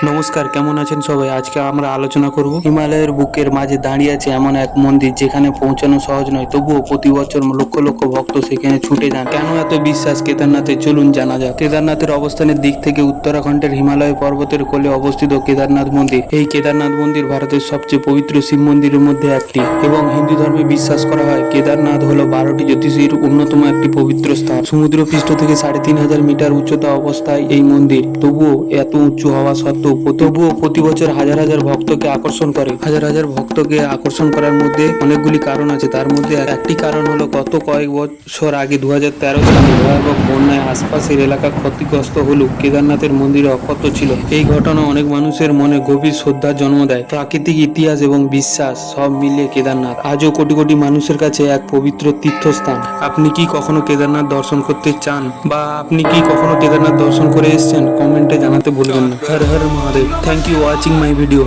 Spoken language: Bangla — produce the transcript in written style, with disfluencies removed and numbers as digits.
নমস্কার, কেমন আছেন সবাই? আজকে আমরা আলোচনা করব হিমালয়ের বুকের মাঝে দাঁড়িয়ে আছে এমন এক মন্দির যেখানে পৌঁছানো সহজ নয়, তবুও প্রতি বছর লক্ষ লক্ষ ভক্ত সেখানে ছুটে যান। কেন এত বিশ্বাস কেদারনাথে? চলুন জানা যাক। কেদারনাথের অবস্থানের দিক থেকে উত্তরাখণ্ডের হিমালয় পর্বতের কোলে অবস্থিত কেদারনাথ মন্দির। এই কেদারনাথ মন্দির ভারতের সবচেয়ে পবিত্র শিব মন্দিরের মধ্যে একটি এবং হিন্দু ধর্মে বিশ্বাস করা হয় কেদারনাথ হলো 12টি জ্যোতিষীর অন্যতম একটি পবিত্র স্থান। সমুদ্রপৃষ্ঠ থেকে 3500 মিটার উচ্চতা অবস্থায় এই মন্দির। তবুও এত উঁচু হওয়া সত্ত্বেও প্রতি বছর হাজার হাজার ভক্তকে আকর্ষণ করে। হাজার হাজার ভক্তকে আকর্ষণ করার মধ্যে অনেকগুলি কারণ আছে। তার মধ্যে একটি কারণ হলো গত কয়েক বছর আগে 2013 সালে ভয়াবহ বন্যায় আশপাশের এলাকা ক্ষতিগ্রস্ত হলেও কেদারনাথের মন্দিরে অক্ষত ছিল। এই ঘটনা অনেক মানুষের মনে গভীর শ্রদ্ধার জন্ম দেয়। প্রাকৃতিক ইতিহাস এবং বিশ্বাস সব মিলিয়ে কেদারনাথ আজও কোটি কোটি মানুষের কাছে এক পবিত্র তীর্থস্থান। আপনি কি কখনো কেদারনাথ দর্শন করতে চান, বা আপনি কি কখনো কেদারনাথ দর্শন করে এসেছেন? কমেন্টে জানাতে ভুলবেন না। Har Har Mahadev. Thank you watching my video.